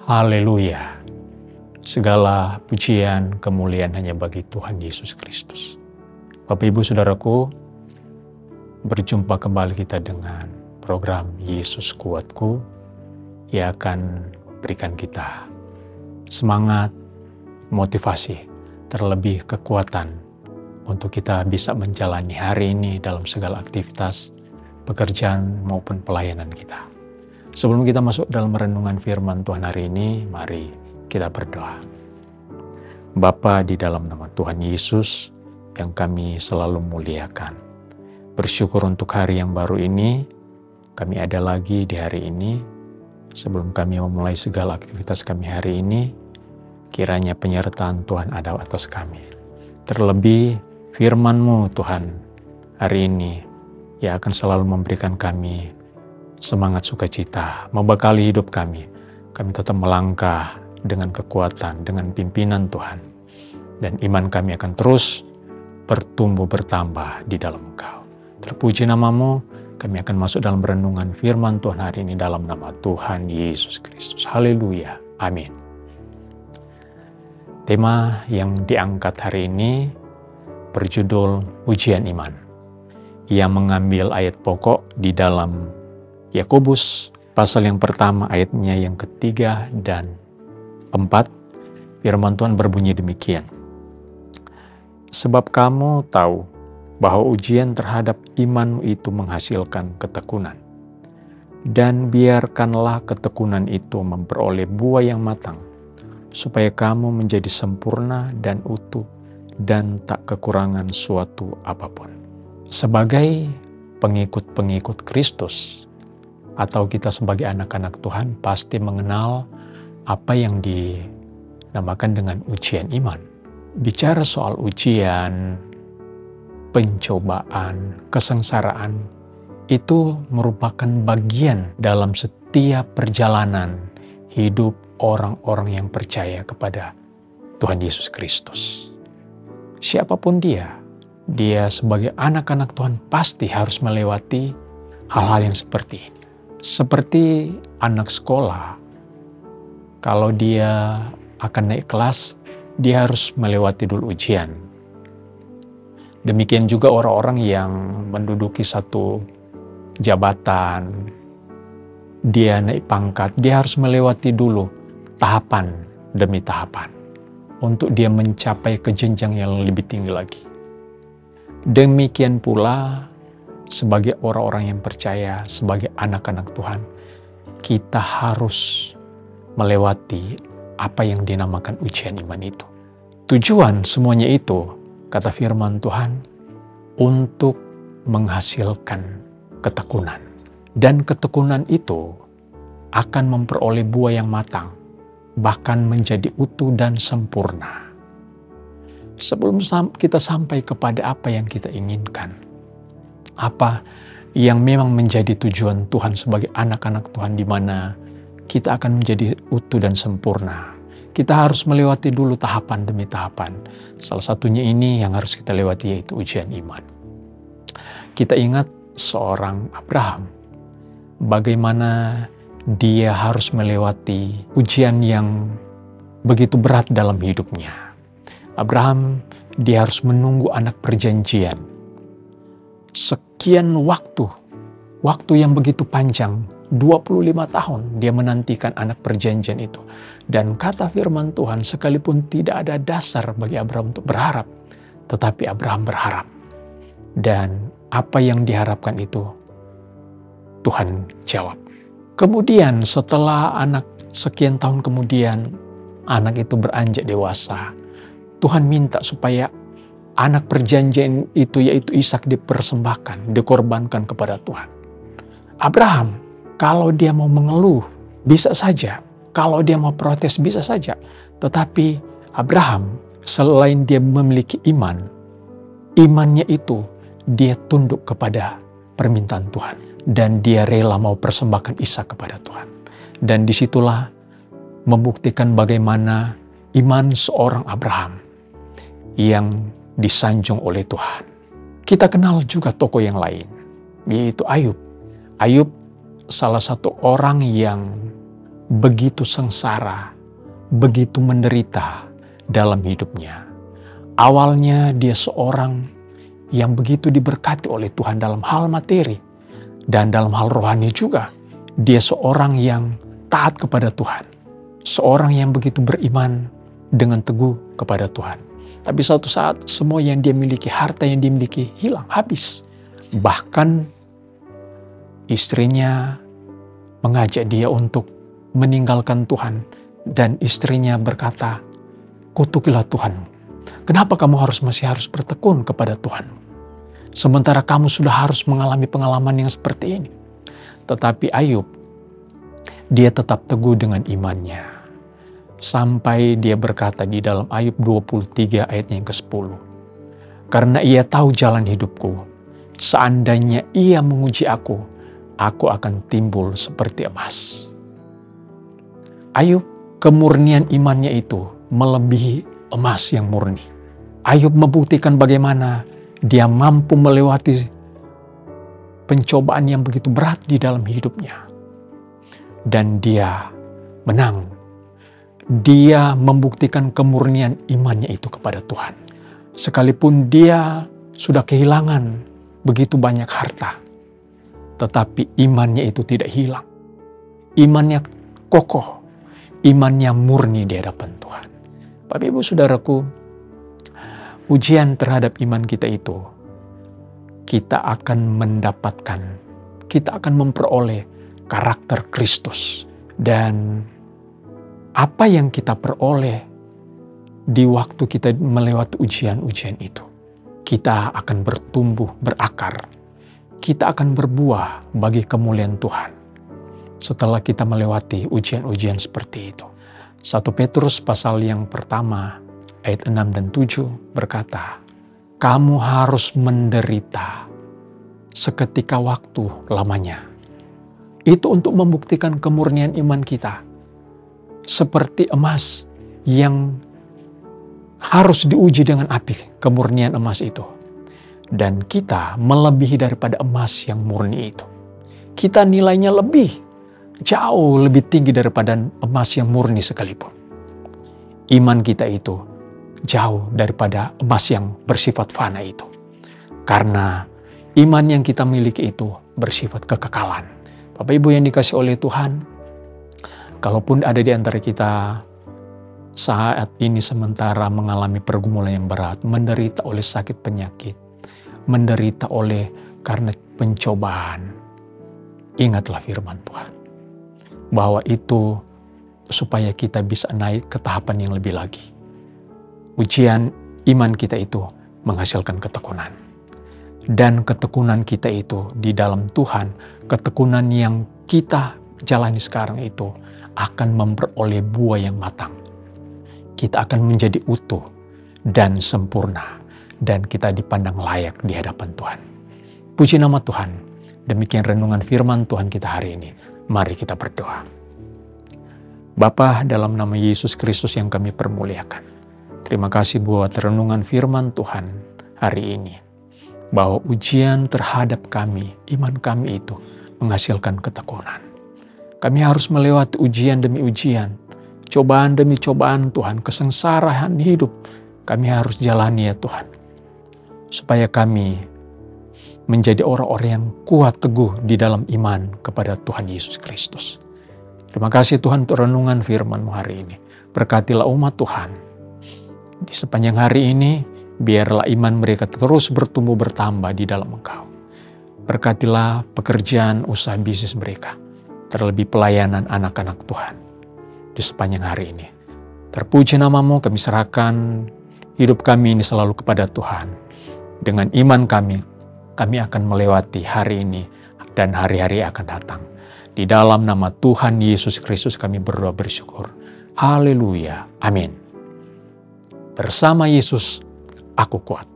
Haleluya. Segala pujian, kemuliaan hanya bagi Tuhan Yesus Kristus. Bapak Ibu Saudaraku, berjumpa kembali kita dengan program Yesus Kuatku yang akan berikan kita semangat, motivasi, terlebih kekuatan untuk kita bisa menjalani hari ini dalam segala aktivitas, pekerjaan maupun pelayanan kita. Sebelum kita masuk dalam renungan firman Tuhan hari ini, mari kita berdoa. Bapa, di dalam nama Tuhan Yesus yang kami selalu muliakan, bersyukur untuk hari yang baru ini, kami ada lagi di hari ini. Sebelum kami memulai segala aktivitas kami hari ini, kiranya penyertaan Tuhan ada atas kami. Terlebih firman-Mu Tuhan hari ini yang akan selalu memberikan kami semangat sukacita, membekali hidup kami. Kami tetap melangkah dengan kekuatan, dengan pimpinan Tuhan. Dan iman kami akan terus bertumbuh bertambah di dalam Engkau. Terpuji nama-Mu, kami akan masuk dalam renungan firman Tuhan hari ini dalam nama Tuhan Yesus Kristus. Haleluya. Amin. Tema yang diangkat hari ini berjudul Ujian Iman, yang mengambil ayat pokok di dalam Yakobus pasal yang pertama ayatnya yang ketiga dan 4. Firman Tuhan berbunyi demikian. Sebab kamu tahu bahwa ujian terhadap imanmu itu menghasilkan ketekunan. Dan biarkanlah ketekunan itu memperoleh buah yang matang, supaya kamu menjadi sempurna dan utuh dan tak kekurangan suatu apapun. Sebagai pengikut-pengikut Kristus, atau kita sebagai anak-anak Tuhan pasti mengenal apa yang dinamakan dengan ujian iman. Bicara soal ujian, pencobaan, kesengsaraan, itu merupakan bagian dalam setiap perjalanan hidup orang-orang yang percaya kepada Tuhan Yesus Kristus. Siapapun dia sebagai anak-anak Tuhan pasti harus melewati hal-hal yang seperti ini. Seperti anak sekolah, kalau dia akan naik kelas, dia harus melewati dulu ujian. Demikian juga orang-orang yang menduduki satu jabatan, dia naik pangkat, dia harus melewati dulu tahapan demi tahapan untuk dia mencapai ke jenjang yang lebih tinggi lagi. Demikian pula sebagai orang-orang yang percaya, sebagai anak-anak Tuhan, kita harus melewati apa yang dinamakan ujian iman itu. Tujuan semuanya itu, kata firman Tuhan, untuk menghasilkan ketekunan. Dan ketekunan itu akan memperoleh buah yang matang, bahkan menjadi utuh dan sempurna. Sebelum kita sampai kepada apa yang kita inginkan, apa yang memang menjadi tujuan Tuhan sebagai anak-anak Tuhan, di mana kita akan menjadi utuh dan sempurna, kita harus melewati dulu tahapan demi tahapan. Salah satunya ini yang harus kita lewati, yaitu ujian iman. Kita ingat seorang Abraham, bagaimana dia harus melewati ujian yang begitu berat dalam hidupnya. Abraham, dia harus menunggu anak perjanjian sekian waktu yang begitu panjang, 25 tahun dia menantikan anak perjanjian itu. Dan kata firman Tuhan, sekalipun tidak ada dasar bagi Abraham untuk berharap, tetapi Abraham berharap. Dan apa yang diharapkan itu Tuhan jawab. Kemudian setelah sekian tahun kemudian, anak itu beranjak dewasa, Tuhan minta supaya anak perjanjian itu, yaitu Ishak, dipersembahkan, dikorbankan kepada Tuhan. Abraham, kalau dia mau mengeluh, bisa saja. Kalau dia mau protes, bisa saja. Tetapi Abraham, selain dia memiliki iman, imannya itu dia tunduk kepada permintaan Tuhan. Dan dia rela mau persembahkan Ishak kepada Tuhan. Dan disitulah membuktikan bagaimana iman seorang Abraham yang disanjung oleh Tuhan. Kita kenal juga tokoh yang lain, yaitu Ayub. Ayub salah satu orang yang begitu sengsara, begitu menderita dalam hidupnya. Awalnya dia seorang yang begitu diberkati oleh Tuhan dalam hal materi dan dalam hal rohani juga. Dia seorang yang taat kepada Tuhan, seorang yang begitu beriman dengan teguh kepada Tuhan. Tapi suatu saat semua yang dia miliki, harta yang dimiliki hilang, habis. Bahkan istrinya mengajak dia untuk meninggalkan Tuhan, dan istrinya berkata, "Kutukilah Tuhan. Kenapa kamu masih harus bertekun kepada Tuhan? Sementara kamu sudah harus mengalami pengalaman yang seperti ini." Tetapi Ayub, dia tetap teguh dengan imannya. Sampai dia berkata di dalam Ayub 23 ayatnya yang ke-10. "Karena ia tahu jalan hidupku, seandainya ia menguji aku akan timbul seperti emas." Ayub, kemurnian imannya itu melebihi emas yang murni. Ayub membuktikan bagaimana dia mampu melewati pencobaan yang begitu berat di dalam hidupnya. Dan dia menang. Dia membuktikan kemurnian imannya itu kepada Tuhan. Sekalipun dia sudah kehilangan begitu banyak harta, tetapi imannya itu tidak hilang. Imannya kokoh, imannya murni di hadapan Tuhan. Bapak Ibu Saudaraku, ujian terhadap iman kita itu, kita akan mendapatkan, kita akan memperoleh karakter Kristus. Dan apa yang kita peroleh di waktu kita melewati ujian-ujian itu, kita akan bertumbuh, berakar. Kita akan berbuah bagi kemuliaan Tuhan setelah kita melewati ujian-ujian seperti itu. 1 Petrus pasal yang pertama ayat 6 dan 7 berkata, "Kamu harus menderita seketika waktu lamanya." Itu untuk membuktikan kemurnian iman kita. Seperti emas yang harus diuji dengan api, kemurnian emas itu. Dan kita melebihi daripada emas yang murni itu. Kita nilainya jauh lebih tinggi daripada emas yang murni sekalipun. Iman kita itu jauh daripada emas yang bersifat fana itu. Karena iman yang kita miliki itu bersifat kekekalan. Bapak Ibu yang dikasihi oleh Tuhan, kalaupun ada di antara kita saat ini sementara mengalami pergumulan yang berat, menderita oleh sakit penyakit, menderita karena pencobaan, ingatlah firman Tuhan. Bahwa itu supaya kita bisa naik ke tahapan yang lebih lagi. Ujian iman kita itu menghasilkan ketekunan. Dan ketekunan kita itu di dalam Tuhan, ketekunan yang kita jalani sekarang itu akan memperoleh buah yang matang. Kita akan menjadi utuh dan sempurna, dan kita dipandang layak di hadapan Tuhan. Puji nama Tuhan. Demikian renungan firman Tuhan kita hari ini. Mari kita berdoa. Bapa, dalam nama Yesus Kristus yang kami permuliakan, terima kasih buat renungan firman Tuhan hari ini. Bahwa ujian terhadap kami, iman kami itu menghasilkan ketekunan. Kami harus melewati ujian demi ujian, cobaan demi cobaan Tuhan, kesengsaraan hidup kami harus jalani ya Tuhan. Supaya kami menjadi orang-orang yang kuat teguh di dalam iman kepada Tuhan Yesus Kristus. Terima kasih Tuhan untuk renungan firman-Mu hari ini. Berkatilah umat Tuhan. Di sepanjang hari ini, biarlah iman mereka terus bertumbuh bertambah di dalam Engkau. Berkatilah pekerjaan usaha bisnis mereka, terlebih pelayanan anak-anak Tuhan di sepanjang hari ini. Terpuji nama-Mu, kami serahkan hidup kami ini selalu kepada Tuhan. Dengan iman kami akan melewati hari ini dan hari-hari akan datang. Di dalam nama Tuhan Yesus Kristus kami berdoa bersyukur. Haleluya. Amin. Bersama Yesus, aku kuat.